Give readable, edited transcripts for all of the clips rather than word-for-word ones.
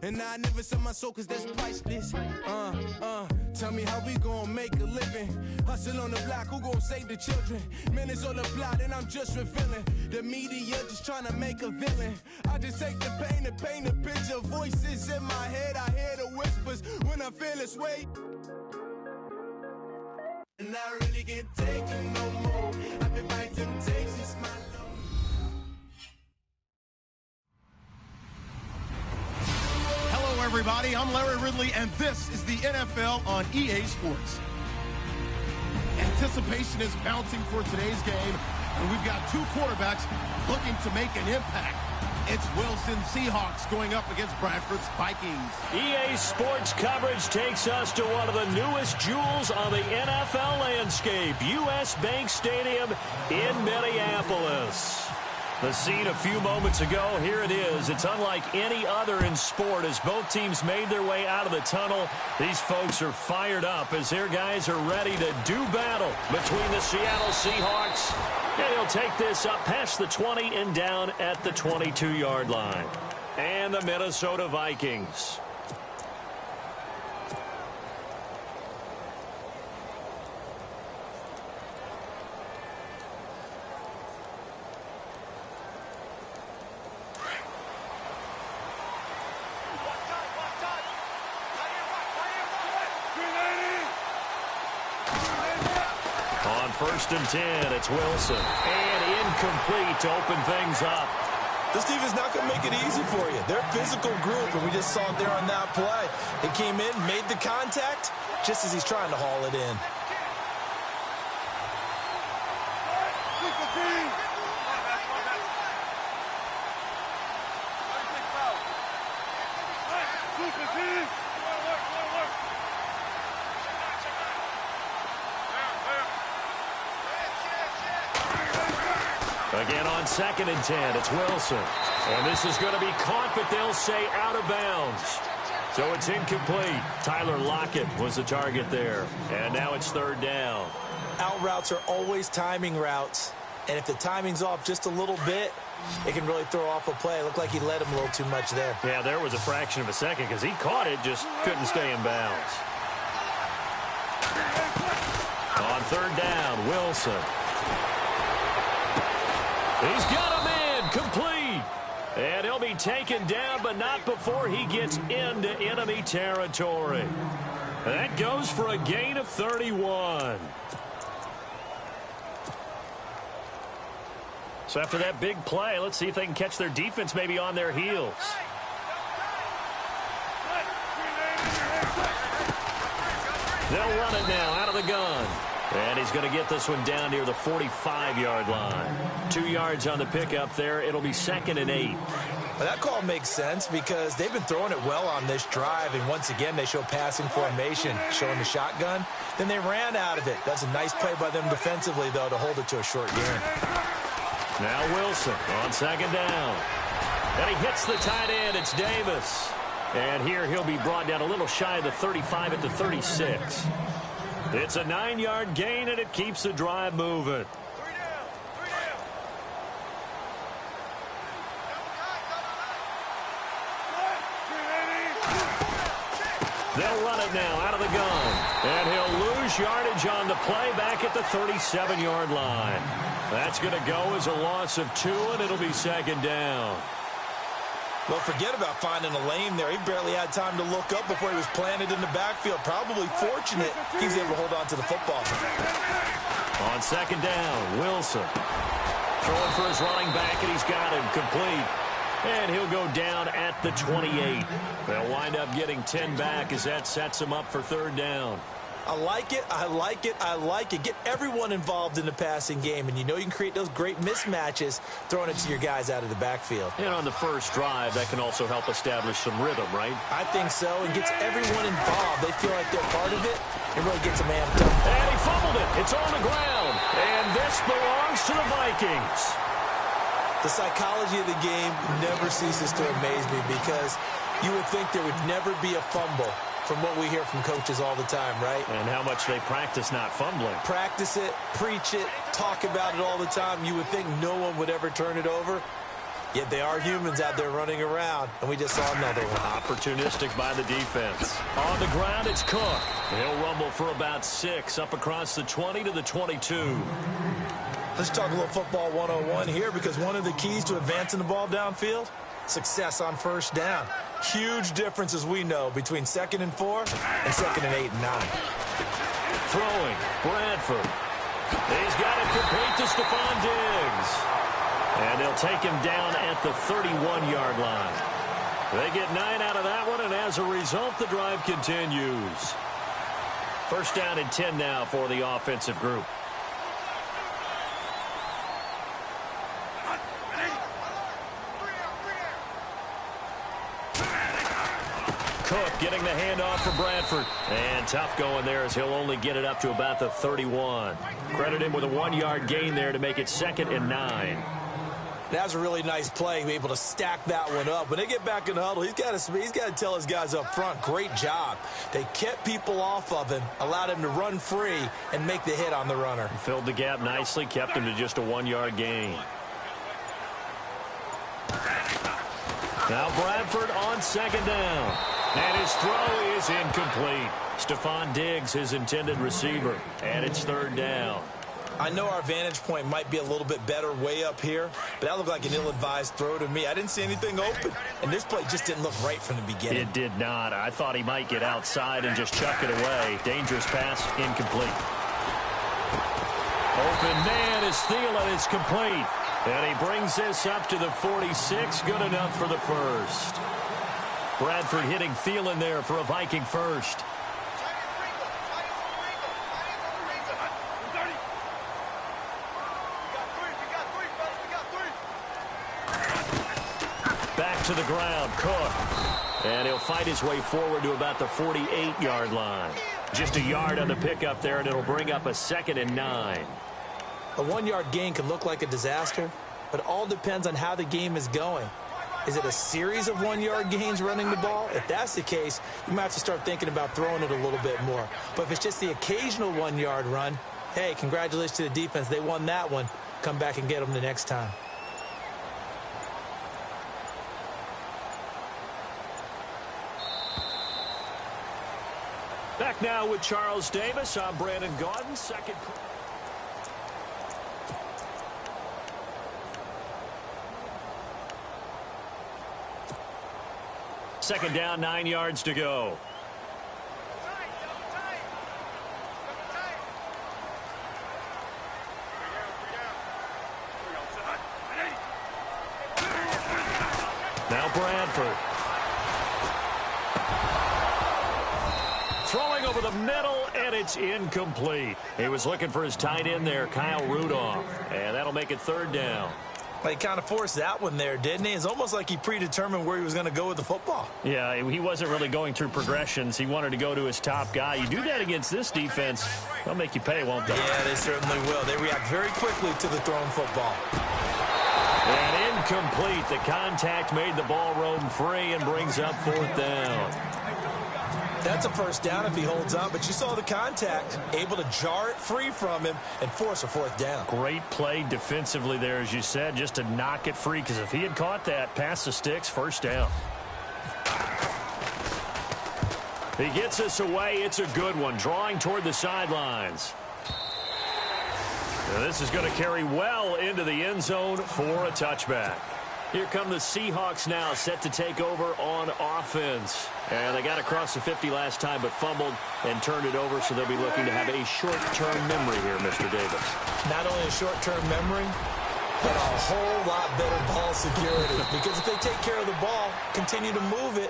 And I never sell my soul cause that's priceless. Tell me how we gon' make a living. Hustle on the block, who gon' save the children? Minutes on the plot and I'm just revealing. The media just trying to make a villain. I just take the pain and paint a picture. Voices in my head, I hear the whispers when I feel this way. And I really can't take it no more. I've been fighting temptations, my lord. Hello, everybody. I'm Larry Ridley, and this is the NFL on EA Sports. Anticipation is mounting for today's game, and we've got two quarterbacks looking to make an impact. It's Wilson Seahawks going up against Bradford's Vikings. EA Sports coverage takes us to one of the newest jewels on the NFL landscape, US Bank Stadium in Minneapolis. The scene a few moments ago, here it is. It's unlike any other in sport as both teams made their way out of the tunnel. These folks are fired up as their guys are ready to do battle between the Seattle Seahawks. And he'll take this up past the 20 and down at the 22-yard line. And the Minnesota Vikings. First and 10, it's Wilson. And incomplete to open things up. This defense not going to make it easy for you. They're a physical group, and we just saw it there on that play. It came in, made the contact, just as he's trying to haul it in. Again on 2nd and 10, it's Wilson. And this is going to be caught, but they'll say out of bounds. So it's incomplete. Tyler Lockett was the target there. And now it's 3rd down. Out routes are always timing routes. And if the timing's off just a little bit, it can really throw off a play. It looked like he led him a little too much there. Yeah, there was a fraction of a second because he caught it, just couldn't stay in bounds. On 3rd down, Wilson. He's got him in, complete. And he'll be taken down, but not before he gets into enemy territory. That goes for a gain of 31. So after that big play, let's see if they can catch their defense maybe on their heels. They'll run it now out of the gun. And he's going to get this one down near the 45-yard line. 2 yards on the pickup there. It'll be 2nd and 8. Well, that call makes sense because they've been throwing it well on this drive. And once again, they show passing formation, showing the shotgun. Then they ran out of it. That's a nice play by them defensively, though, to hold it to a short gain. Now Wilson on 2nd down. And he hits the tight end. It's Davis. And here he'll be brought down a little shy of the 35 at the 36. It's a 9-yard gain, and it keeps the drive moving. They'll run it now out of the gun. And he'll lose yardage on the play back at the 37-yard line. That's going to go as a loss of 2, and it'll be 2nd down. Well, forget about finding a lane there. He barely had time to look up before he was planted in the backfield. Probably fortunate he was able to hold on to the football. On 2nd down, Wilson. Throwing for his running back, and he's got him complete. And he'll go down at the 28. They'll wind up getting 10 back as that sets him up for 3rd down. I like it. I like it. I like it. Get everyone involved in the passing game, and you know you can create those great mismatches throwing it to your guys out of the backfield. And on the first drive, that can also help establish some rhythm, right? I think so. It gets everyone involved. They feel like they're part of it. It really gets them amped up. And he fumbled it. It's on the ground. And this belongs to the Vikings. The psychology of the game never ceases to amaze me because you would think there would never be a fumble from what we hear from coaches all the time, right? And how much they practice not fumbling. Practice it, preach it, talk about it all the time. You would think no one would ever turn it over. Yet they are humans out there running around, and we just saw another one. Opportunistic by the defense. On the ground, it's Cook. He'll rumble for about 6 up across the 20 to the 22. Let's talk a little football 101 here, because one of the keys to advancing the ball downfield, success on first down. Huge difference, as we know, between 2nd and 4 and 2nd and 8 and 9. Throwing, Bradford. He's got it complete to Stephon Diggs. And they'll take him down at the 31-yard line. They get 9 out of that one, and as a result, the drive continues. First down and 10 now for the offensive group. Cook getting the handoff for Bradford. And tough going there as he'll only get it up to about the 31. Credit him with a 1-yard gain there to make it 2nd and 9. That was a really nice play, able to stack that one up. When they get back in the huddle, he's got to tell his guys up front, great job. They kept people off of him, allowed him to run free, and make the hit on the runner. Filled the gap nicely, kept him to just a 1-yard gain. Now Bradford on 2nd down. And his throw is incomplete. Stephon Diggs, his intended receiver. And it's 3rd down. I know our vantage point might be a little bit better way up here, but that looked like an ill-advised throw to me. I didn't see anything open, and this play just didn't look right from the beginning. It did not. I thought he might get outside and just chuck it away. Dangerous pass, incomplete. Open man is Thielen. It's complete. And he brings this up to the 46. Good enough for the first. Bradford hitting Thielen there for a Viking first. Back to the ground, Cook. And he'll fight his way forward to about the 48-yard line. Just a yard on the pickup there, and it'll bring up a 2nd and 9. A 1-yard gain can look like a disaster, but it all depends on how the game is going. Is it a series of 1-yard gains running the ball? If that's the case, you might have to start thinking about throwing it a little bit more. But if it's just the occasional 1-yard run, hey, congratulations to the defense. They won that one. Come back and get them the next time. Back now with Charles Davis. I'm Brandon Gaudin. Second down, 9 yards to go. Now Bradford. Throwing over the middle, and it's incomplete. He was looking for his tight end there, Kyle Rudolph. And that'll make it 3rd down. Well, he kind of forced that one there, didn't he? It's almost like he predetermined where he was going to go with the football. Yeah, he wasn't really going through progressions. He wanted to go to his top guy. You do that against this defense, they'll make you pay, won't they? Yeah, they certainly will. They react very quickly to the thrown football. And incomplete. The contact made the ball roam free and brings up 4th down. That's a first down if he holds on, but you saw the contact, able to jar it free from him and force a 4th down. Great play defensively there, as you said, just to knock it free, because if he had caught that, past the sticks, 1st down. He gets us away. It's a good one, drawing toward the sidelines. Now this is going to carry well into the end zone for a touchback. Here come the Seahawks now, set to take over on offense. And they got across the 50 last time, but fumbled and turned it over, so they'll be looking to have a short-term memory here, Mr. Davis. Not only a short-term memory, but a whole lot better ball security. Because if they take care of the ball, continue to move it,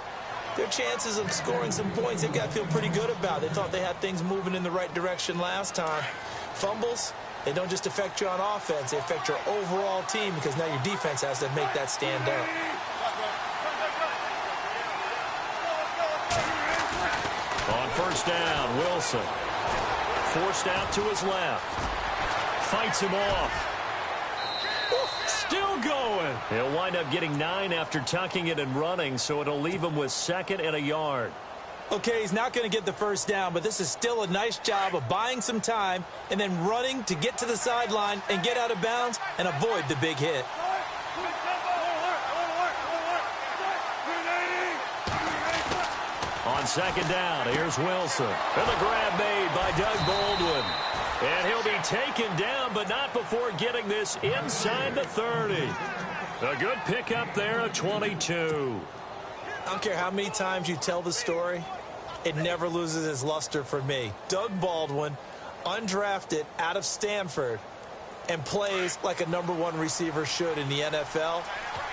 their chances of scoring some points, they've got to feel pretty good about. They thought they had things moving in the right direction last time. Fumbles, they don't just affect you on offense, they affect your overall team, because now your defense has to make that stand up. On first down, Wilson. Forced out to his left. Fights him off. Still going. He'll wind up getting 9 after tucking it and running, so it'll leave him with 2nd and a yard. Okay, he's not going to get the first down, but this is still a nice job of buying some time and then running to get to the sideline and get out of bounds and avoid the big hit. On second down, here's Wilson. And the grab made by Doug Baldwin. And he'll be taken down, but not before getting this inside the 30. A good pickup there at 22. I don't care how many times you tell the story, it never loses its luster for me. Doug Baldwin, undrafted out of Stanford, and plays like a #1 receiver should in the NFL.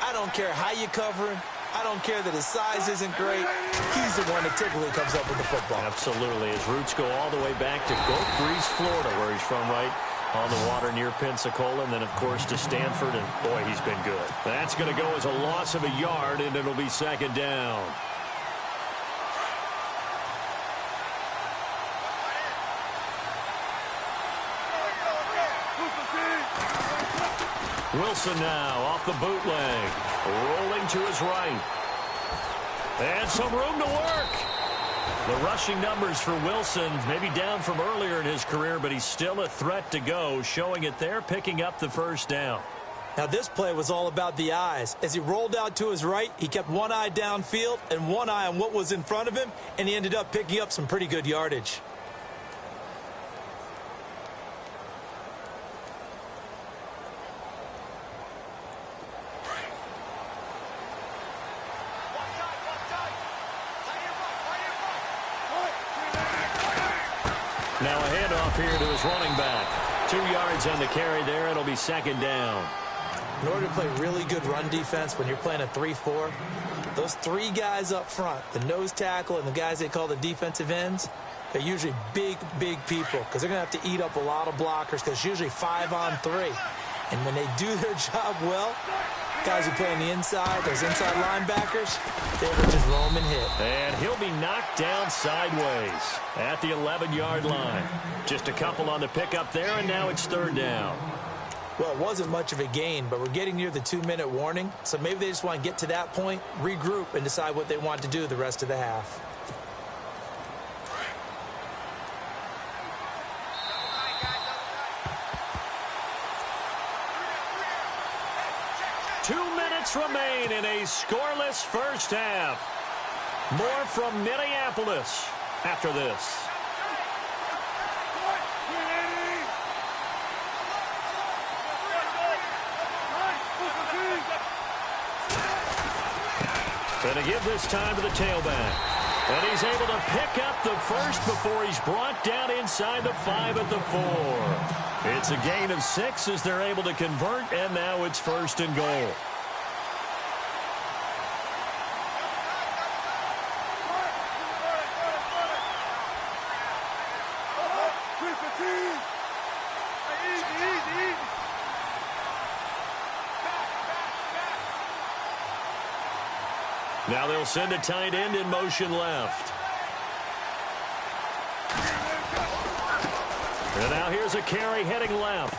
I don't care how you cover him. I don't care that his size isn't great. He's the one that typically comes up with the football. Absolutely. His roots go all the way back to Gulf Breeze, Florida, where he's from, right on the water near Pensacola, and then, of course, to Stanford, and, boy, he's been good. That's going to go as a loss of a yard, and it'll be second down. Wilson now off the bootleg, rolling to his right. And some room to work. The rushing numbers for Wilson maybe down from earlier in his career, but he's still a threat to go, showing it there, picking up the first down. Now, this play was all about the eyes. As he rolled out to his right, he kept one eye downfield and one eye on what was in front of him, and he ended up picking up some pretty good yardage. Now a handoff here to his running back. 2 yards on the carry there. It'll be second down. In order to play really good run defense when you're playing a 3-4, those 3 guys up front, the nose tackle and the guys they call the defensive ends, they're usually big, big people because they're going to have to eat up a lot of blockers because it's usually 5-on-3. And when they do their job well, guys who play on the inside, those inside linebackers, they will just roam and hit. And he'll be knocked down sideways at the 11-yard line. Just a couple on the pickup there, and now it's third down. Well, it wasn't much of a gain, but we're getting near the 2-minute warning, so maybe they just want to get to that point, regroup, and decide what they want to do the rest of the half. Remain in a scoreless first half. More from Minneapolis after this. Going to give this time to the tailback. And he's able to pick up the first before he's brought down inside the 5 at the 4. It's a gain of 6 as they're able to convert, and now it's first and goal. Now they'll send a tight end in motion left. And now here's a carry heading left.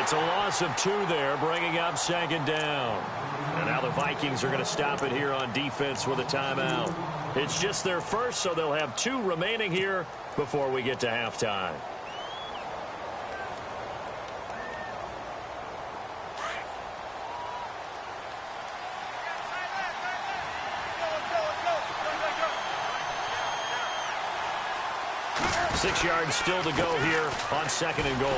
It's a loss of 2 there, bringing up second down. And now the Vikings are going to stop it here on defense with a timeout. It's just their first, so they'll have 2 remaining here before we get to halftime. Six yards still to go here on second and goal.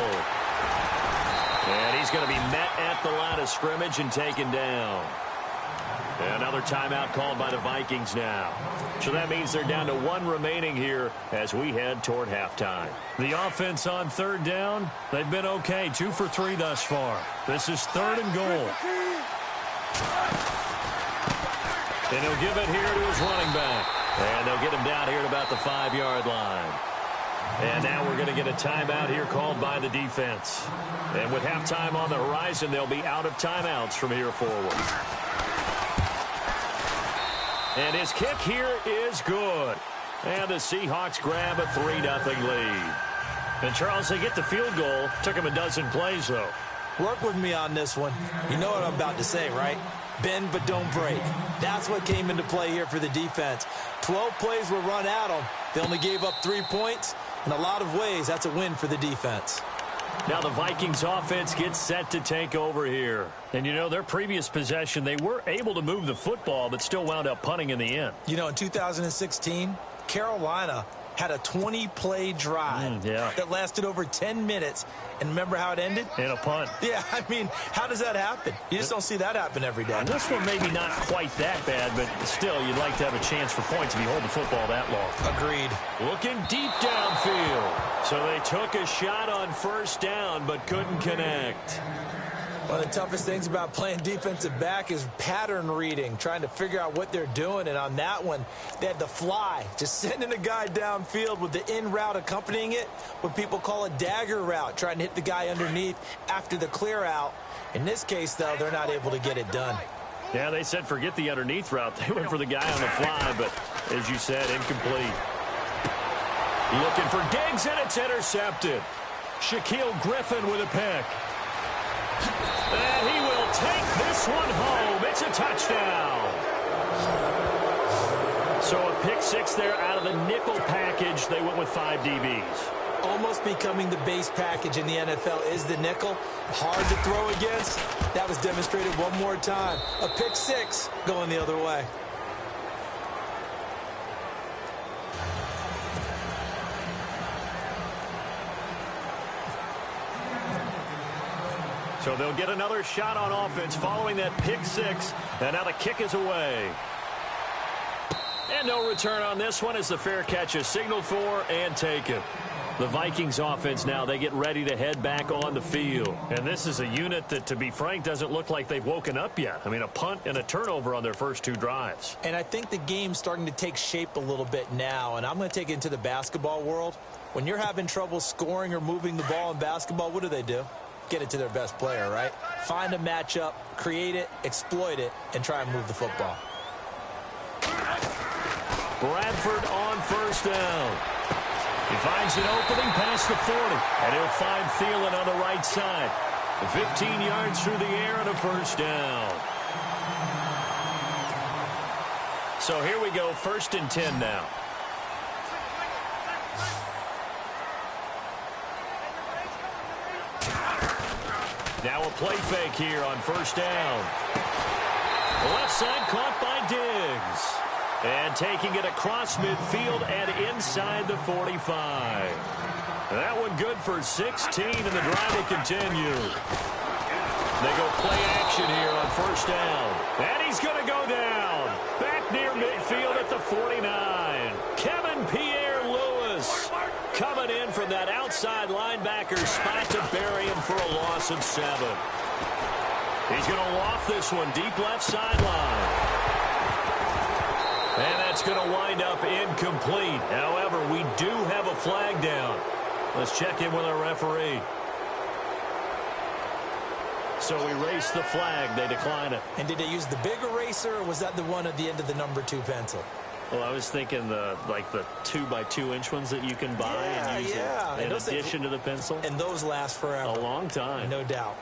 And he's going to be met at the line of scrimmage and taken down. Another timeout called by the Vikings now. So that means they're down to 1 remaining here as we head toward halftime. The offense on third down, they've been okay. 2 for 3 thus far. This is third and goal. And he'll give it here to his running back. And they'll get him down here at about the 5-yard line. And now we're going to get a timeout here called by the defense. And with halftime on the horizon, they'll be out of timeouts from here forward. And his kick here is good. And the Seahawks grab a 3-0 lead. And, Charles, they get the field goal. Took him a dozen plays, though. Work with me on this one. You know what I'm about to say, right? Bend but don't break. That's what came into play here for the defense. 12 plays were run at them. They only gave up 3 points. In a lot of ways, that's a win for the defense. Now the Vikings offense gets set to take over here. And, you know, their previous possession, they were able to move the football, but still wound up punting in the end. You know, in 2016, Carolina had a 20-play drive that lasted over 10 minutes. And remember how it ended? In a punt. Yeah, I mean, how does that happen? You just don't see that happen every day. And this one maybe not quite that bad, but still, you'd like to have a chance for points if you hold the football that long. Agreed. Looking deep downfield. So they took a shot on first down, but couldn't connect. One of the toughest things about playing defensive back is pattern reading, trying to figure out what they're doing. And on that one, they had the fly, just sending a guy downfield with the in route accompanying it, what people call a dagger route, trying to hit the guy underneath after the clear out. In this case, though, they're not able to get it done. Yeah, they said forget the underneath route. They went for the guy on the fly, but as you said, incomplete. Looking for Diggs, and it's intercepted. Shaquille Griffin with a pick. And he will take this one home. It's a touchdown. So a pick six there out of the nickel package. They went with 5 DBs. Almost becoming the base package in the NFL is the nickel. Hard to throw against. That was demonstrated one more time. A pick six going the other way. So they'll get another shot on offense following that pick six. And now the kick is away. And no return on this one as the fair catch is signaled for and taken. The Vikings offense now, they get ready to head back on the field. And this is a unit that, to be frank, doesn't look like they've woken up yet. I mean, a punt and a turnover on their first 2 drives. And I think the game's starting to take shape a little bit now. And I'm going to take it into the basketball world. When you're having trouble scoring or moving the ball in basketball, what do? Get it to their best player, right? Find a matchup, create it, exploit it, and try and move the football. Bradford on first down. He finds an opening past the 40, and he'll find Thielen on the right side. 15 yards through the air and a first down. So here we go, 1st and 10 now. Now a play fake here on first down. Left side caught by Diggs. And taking it across midfield and inside the 45. That one good for 16, and the drive will continue. They go play action here on first down. And he's going to go down. Back near midfield at the 49. Kevin Pierre-Louis coming in from that outside linebacker spot to bury him for a loss of 7. He's going to loft this one deep left sideline. And that's going to wind up incomplete. However, we do have a flag down. Let's check in with our referee. So erase the flag. They decline it. And did they use the big eraser, or was that the one at the end of the number 2 pencil? Well, I was thinking the 2x2-inch ones that you can buy and use in addition to the pencil. And those last forever. A long time. No doubt.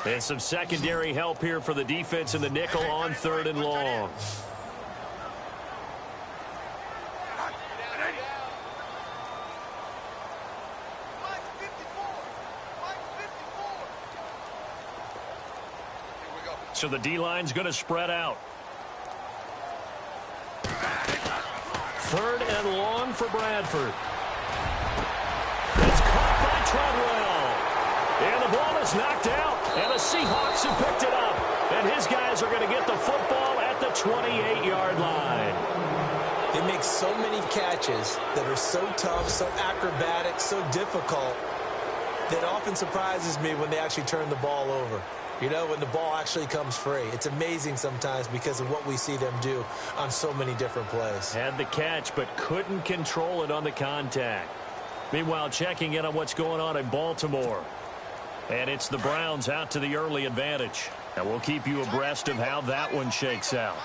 And some secondary help here for the defense in the nickel on 3rd and long. So the D-line's going to spread out. 3rd and long for Bradford. It's caught by Treadwell. And the ball is knocked out. And the Seahawks have picked it up. And his guys are going to get the football at the 28-yard line. They make so many catches that are so tough, so acrobatic, so difficult, that often surprises me when they actually turn the ball over. You know, when the ball actually comes free. It's amazing sometimes because of what we see them do on so many different plays. Had the catch, but couldn't control it on the contact. Meanwhile, checking in on what's going on in Baltimore. And it's the Browns out to the early advantage. And we'll keep you abreast of how that one shakes out.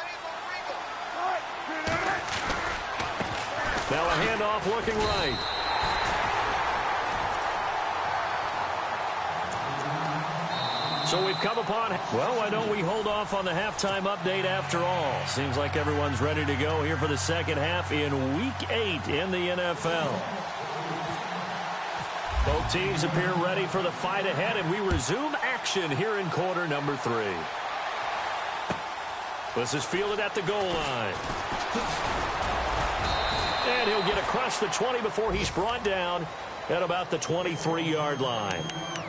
Now a handoff looking right. So we've come upon, well, why don't we hold off on the halftime update after all? Seems like everyone's ready to go here for the second half in Week 8 in the NFL. Both teams appear ready for the fight ahead, and we resume action here in quarter number 3. This is fielded at the goal line. And he'll get across the 20 before he's brought down at about the 23-yard line.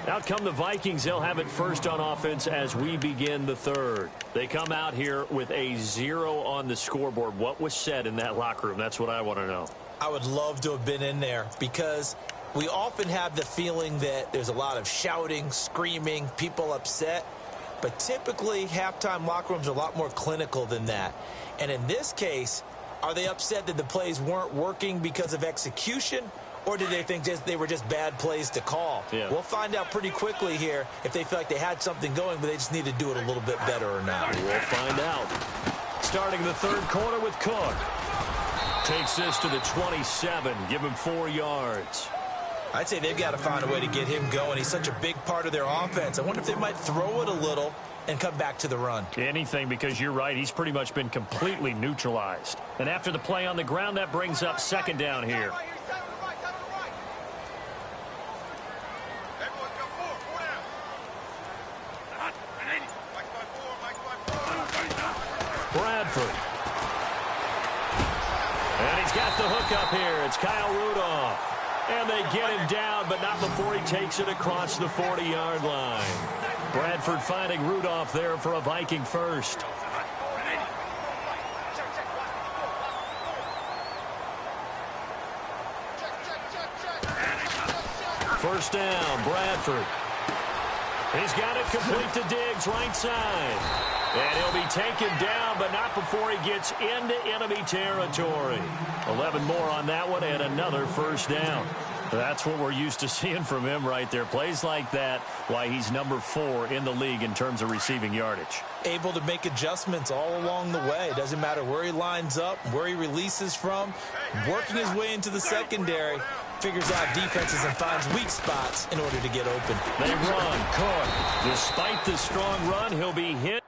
Out come the Vikings. They'll have it first on offense as we begin the third. They come out here with a 0 on the scoreboard. What was said in that locker room? That's what I want to know. I would love to have been in there because we often have the feeling that there's a lot of shouting, screaming, people upset. But typically, halftime locker rooms are a lot more clinical than that. And in this case, are they upset that the plays weren't working because of execution? Or did they think they were just bad plays to call? Yeah. We'll find out pretty quickly here if they feel like they had something going, but they just need to do it a little bit better or not. We'll find out. Starting the third quarter with Cook. Takes this to the 27. Give him 4 yards. I'd say they've got to find a way to get him going. He's such a big part of their offense. I wonder if they might throw it a little and come back to the run. Anything, because you're right. He's pretty much been completely neutralized. And after the play on the ground, that brings up second down here. Bradford. And he's got the hook up here. It's Kyle Rudolph. And they get him down, but not before he takes it across the 40-yard line. Bradford finding Rudolph there for a Viking first. First down, Bradford. He's got it complete to Diggs, right side. And he'll be taken down, but not before he gets into enemy territory. 11 more on that one, and another first down. That's what we're used to seeing from him right there. Plays like that, why he's number 4 in the league in terms of receiving yardage. Able to make adjustments all along the way. Doesn't matter where he lines up, where he releases from. Working his way into the secondary. Figures out defenses and finds weak spots in order to get open. They run. Cook. Despite the strong run, he'll be hit.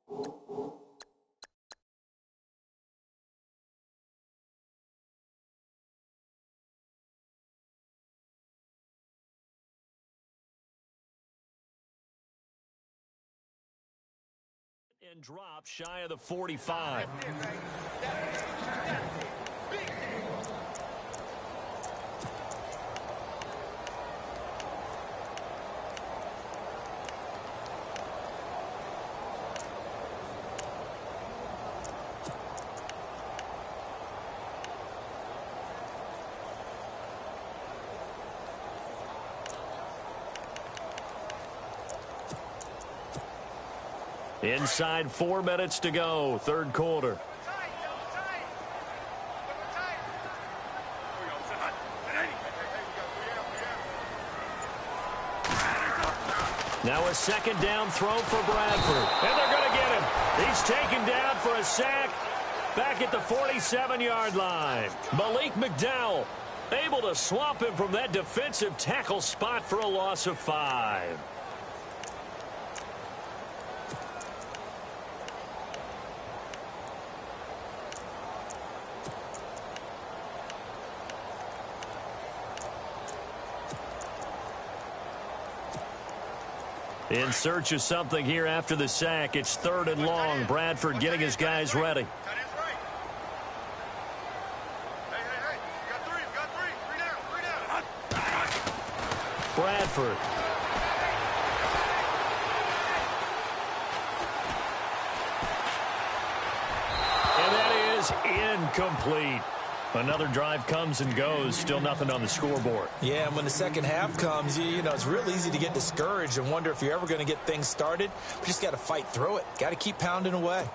And drop shy of the 45. Inside 4 minutes to go, third quarter. Now a second down throw for Bradford. And they're going to get him. He's taken down for a sack back at the 47-yard line. Malik McDowell able to swamp him from that defensive tackle spot for a loss of 5. In search of something here after the sack. It's 3rd and long. Bradford getting his guys ready. Bradford. And that is incomplete. Another drive comes and goes. Still nothing on the scoreboard. Yeah, and when the second half comes, you know, it's real easy to get discouraged and wonder if you're ever going to get things started. You just got to fight through it. Got to keep pounding away.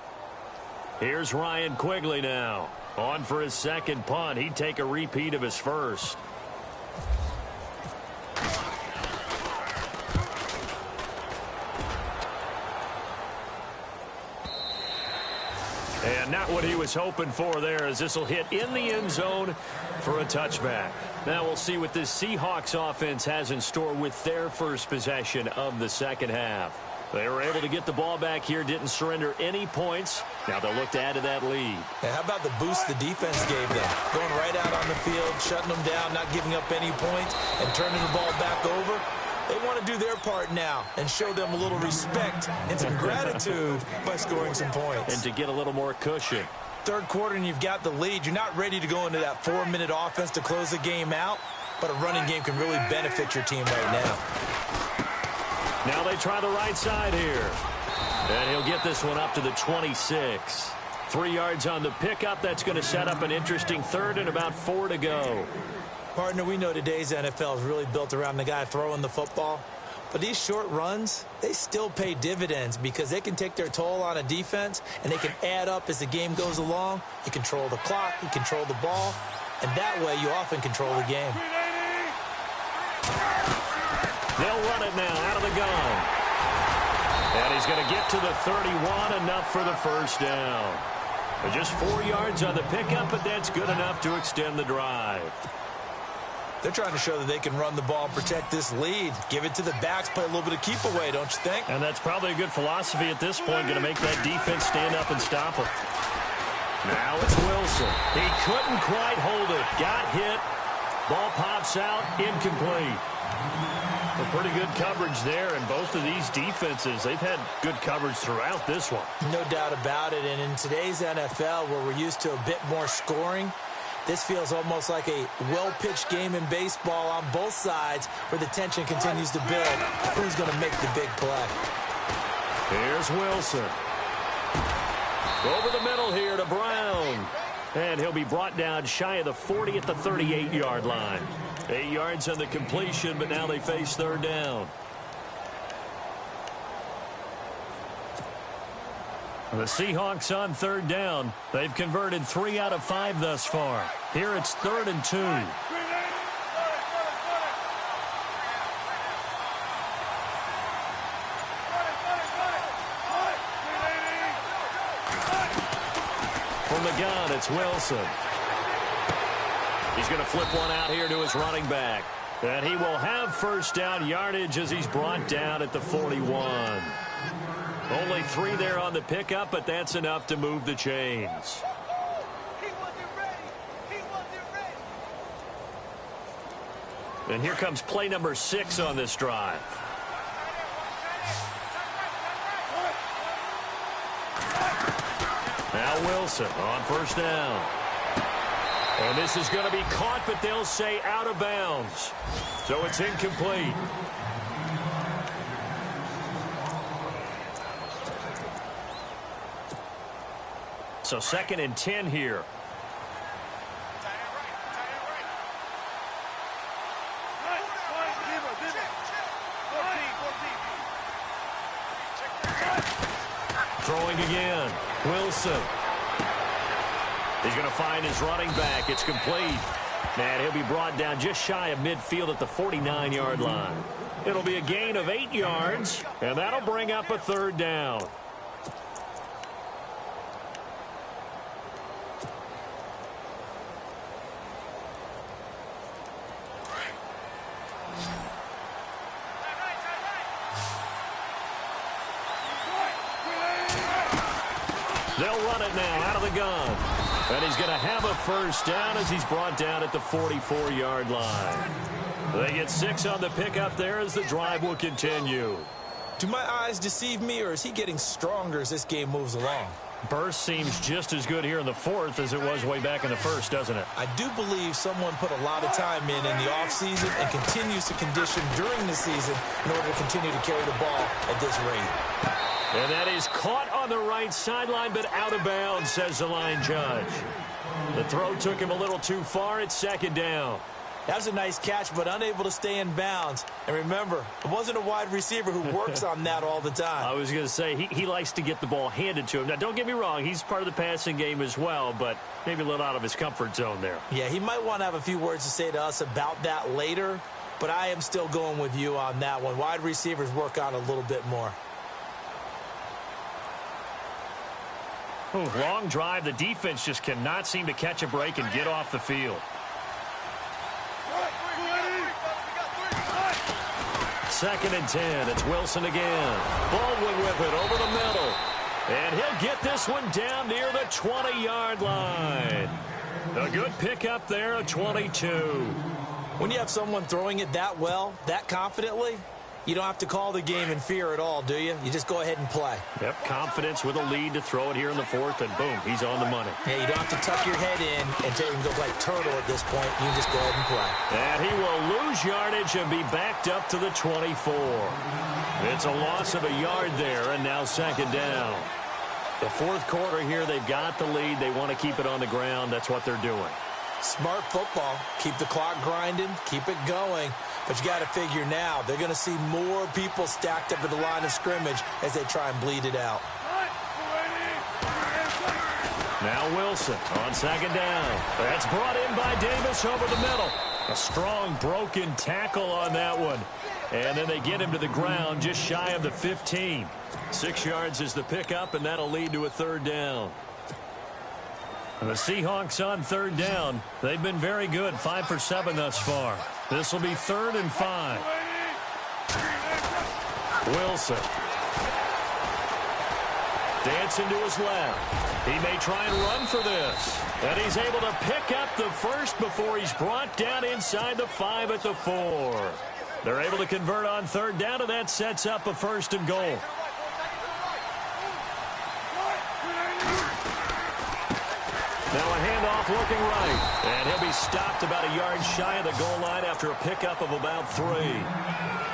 Here's Ryan Quigley now. On for his second punt. He'd take a repeat of his first. And not what he was hoping for there, as this will hit in the end zone for a touchback. Now we'll see what this Seahawks offense has in store with their first possession of the second half. They were able to get the ball back here, didn't surrender any points. Now they'll look to add to that lead. Yeah, how about the boost the defense gave them? Going right out on the field, shutting them down, not giving up any points, and turning the ball back over. They want to do their part now and show them a little respect and some gratitude by scoring some points. And to get a little more cushion. Third quarter and you've got the lead. You're not ready to go into that 4-minute offense to close the game out, but a running game can really benefit your team right now. Now they try the right side here. And he'll get this one up to the 26. 3 yards on the pickup. That's going to set up an interesting third and about 4 to go. Partner, we know today's NFL is really built around the guy throwing the football. But these short runs, they still pay dividends because they can take their toll on a defense and they can add up as the game goes along. You control the clock, you control the ball, and that way you often control the game. They'll run it now out of the gun. And he's going to get to the 31, enough for the first down. Just 4 yards on the pickup, but that's good enough to extend the drive. They're trying to show that they can run the ball and protect this lead. Give it to the backs, play a little bit of keep away, don't you think? And that's probably a good philosophy at this point, going to make that defense stand up and stop them. Now it's Wilson. He couldn't quite hold it. Got hit. Ball pops out. Incomplete. A pretty good coverage there, and both of these defenses, they've had good coverage throughout this one. No doubt about it, and in today's NFL, where we're used to a bit more scoring, this feels almost like a well-pitched game in baseball on both sides where the tension continues to build. Who's going to make the big play? Here's Wilson. Over the middle here to Brown. And he'll be brought down shy of the 40 at the 38-yard line. 8 yards on the completion, but now they face third down. The Seahawks on third down. They've converted 3 out of 5 thus far. Here it's 3rd and 2. From the gun, it's Wilson. He's going to flip one out here to his running back. And he will have first down yardage as he's brought down at the 41. Only 3 there on the pickup, but that's enough to move the chains. And here comes play number 6 on this drive. Now Wilson on first down. And this is going to be caught, but they'll say out of bounds. So it's incomplete. So 2nd and 10 here. Throwing again. Wilson. He's going to find his running back. It's complete. And he'll be brought down just shy of midfield at the 49-yard line. It'll be a gain of 8 yards, and that'll bring up a 3rd down. They'll run it now out of the gun. And he's going to have a 1st down as he's brought down at the 44-yard line. They get 6 on the pickup there as the drive will continue. Do my eyes deceive me, or is he getting stronger as this game moves along? Burst seems just as good here in the 4th as it was way back in the 1st, doesn't it? I do believe someone put a lot of time in the offseason and continues to condition during the season in order to continue to carry the ball at this rate. And that is caught on the right sideline, but out of bounds, says the line judge. The throw took him a little too far. It's 2nd down. That was a nice catch, but unable to stay in bounds. And remember, it wasn't a wide receiver who works on that all the time. I was going to say, he likes to get the ball handed to him. Now, don't get me wrong. He's part of the passing game as well, but maybe a little out of his comfort zone there. Yeah, he might want to have a few words to say to us about that later, but I am still going with you on that one. Wide receivers work on a little bit more. Ooh, long drive. The defense just cannot seem to catch a break and get off the field. 2nd and 10. It's Wilson again. Baldwin with it over the middle. And he'll get this one down near the 20-yard line. A good pickup there, a 22. When you have someone throwing it that well, that confidently, you don't have to call the game in fear at all, do you? You just go ahead and play. Yep, confidence with a lead to throw it here in the 4th, and boom, he's on the money. Yeah, you don't have to tuck your head in and take and go like turtle at this point. You can just go ahead and play. And he will lose yardage and be backed up to the 24. It's a loss of a yard there, and now 2nd down. The 4th quarter here, they've got the lead. They want to keep it on the ground. That's what they're doing. Smart football. Keep the clock grinding. Keep it going. But you got to figure now, they're going to see more people stacked up at the line of scrimmage as they try and bleed it out. Now Wilson on 2nd down. That's brought in by Davis over the middle. A strong broken tackle on that one. And then they get him to the ground just shy of the 15. 6 yards is the pickup, and that'll lead to a 3rd down. And the Seahawks on 3rd down. They've been very good, 5 for 7 thus far. This will be 3rd and 5. Wilson. Dancing to his left. He may try and run for this. And he's able to pick up the 1st before he's brought down inside the 5 at the 4. They're able to convert on 3rd down, and that sets up a 1st and goal. Now a handoff looking right. And he'll be stopped about a yard shy of the goal line after a pickup of about 3.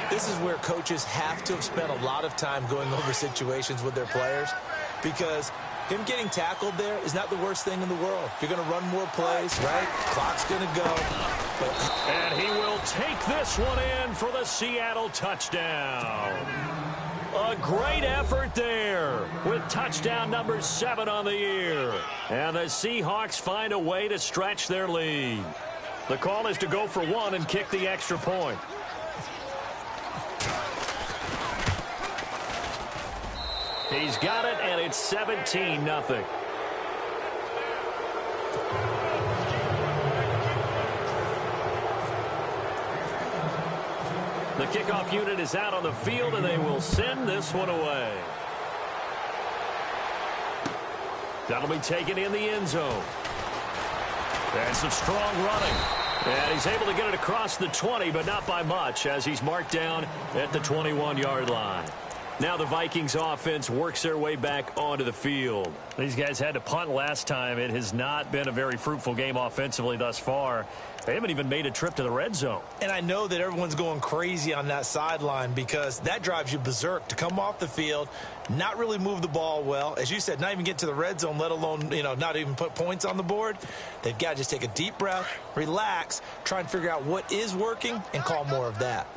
This is where coaches have to have spent a lot of time going over situations with their players, because him getting tackled there is not the worst thing in the world. You're going to run more plays, right? Clock's going to go. And he will take this one in for the Seattle touchdown. A great effort there with touchdown number 7 on the year. And the Seahawks find a way to stretch their lead. The call is to go for 1 and kick the extra point. He's got it, and it's 17-0. The kickoff unit is out on the field, and they will send this one away. That'll be taken in the end zone. And some strong running. And he's able to get it across the 20, but not by much, as he's marked down at the 21-yard line. Now the Vikings offense works their way back onto the field. These guys had to punt last time. It has not been a very fruitful game offensively thus far. They haven't even made a trip to the red zone. And I know that everyone's going crazy on that sideline because that drives you berserk to come off the field, not really move the ball well. As you said, not even get to the red zone, let alone, not even put points on the board. They've got to just take a deep breath, relax, try and figure out what is working, and call more of that.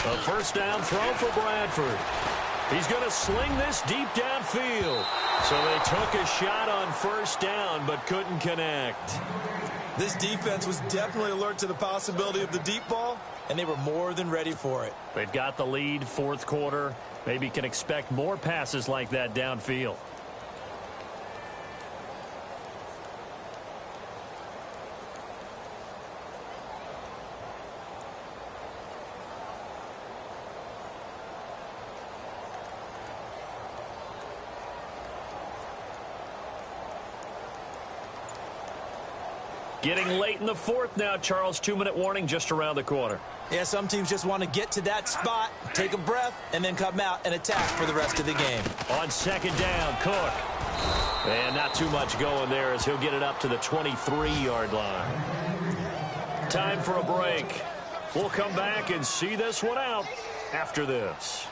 A first down throw for Bradford. He's going to sling this deep downfield. So they took a shot on first down but couldn't connect. This defense was definitely alert to the possibility of the deep ball, and they were more than ready for it. They've got the lead, fourth quarter. Maybe can expect more passes like that downfield. Getting late in the fourth now, Charles. 2-minute warning just around the corner. Yeah, some teams just want to get to that spot, take a breath, and then come out and attack for the rest of the game. On second down, Cook. And not too much going there as he'll get it up to the 23-yard line. Time for a break. We'll come back and see this one out after this.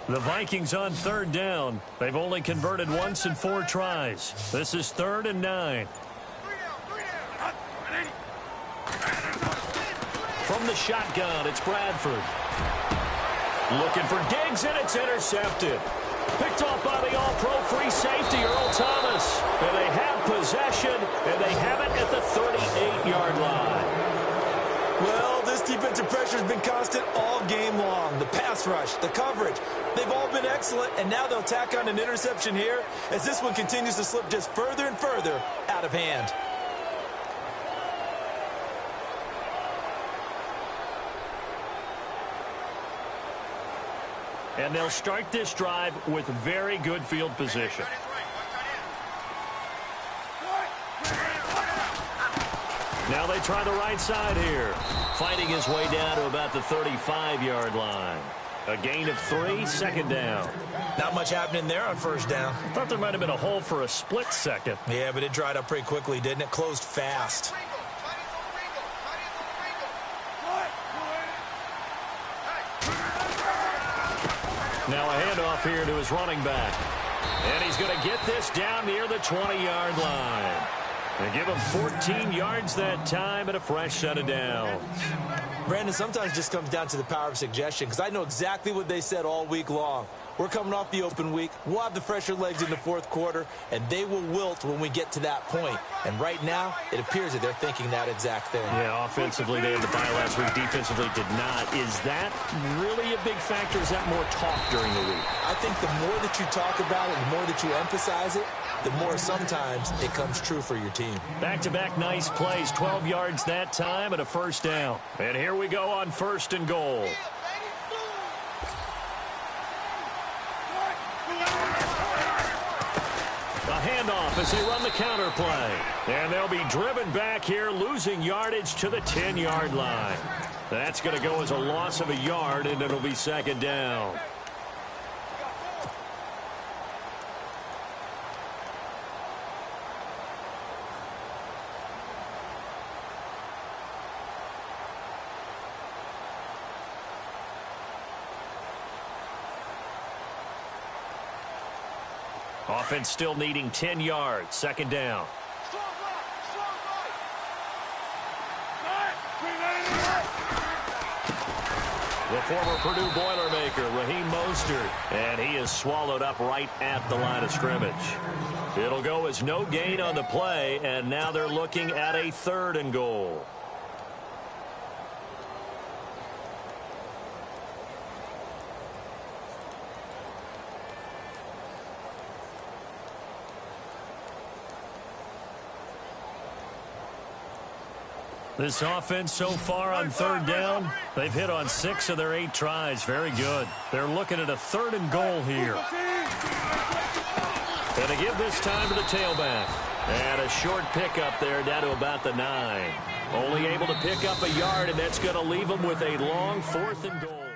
The Vikings on third down. They've only converted once in 4 tries. This is 3rd and 9. From the shotgun, it's Bradford. Looking for Diggs, and it's intercepted. Picked off by the all-pro free safety, Earl Thomas. And they have possession, and they have it at the 38-yard line. Well, this defensive pressure has been constant all game long. The pass rush, the coverage, they've all been excellent, and now they'll tack on an interception here as this one continues to slip just further and further out of hand. And they'll start this drive with very good field position. Now they try the right side here. Fighting his way down to about the 35-yard line. A gain of 3, second down. Not much happening there on first down. I thought there might have been a hole for a split second. Yeah, but it dried up pretty quickly, didn't it? Closed fast. Now a handoff here to his running back. And he's going to get this down near the 20-yard line. And give him 14 yards that time and a fresh set of downs. Brandon, sometimes it just comes down to the power of suggestion, because I know exactly what they said all week long. We're coming off the open week. We'll have the fresher legs in the fourth quarter, and they will wilt when we get to that point. And right now, it appears that they're thinking that exact thing. Yeah, offensively, they had the bye last week. Defensively, did not. Is that really a big factor? Is that more talk during the week? I think the more that you talk about it, the more that you emphasize it, the more sometimes it comes true for your team. Back-to-back nice plays. 12 yards that time and a first down. And here we go on 1st and goal. A handoff as they run the counter play. And they'll be driven back here, losing yardage to the 10-yard line. That's going to go as a loss of a yard, and it'll be second down. Offense still needing 10 yards. Second down. The former Purdue Boilermaker, Raheem Mostert, and he is swallowed up right at the line of scrimmage. It'll go as no gain on the play, and now they're looking at a 3rd and goal. This offense so far on third down, they've hit on 6 of their 8 tries. Very good. They're looking at a 3rd and goal here. And they give this time to the tailback. And a short pickup there down to about the 9. Only able to pick up a yard, and that's going to leave them with a long 4th and goal.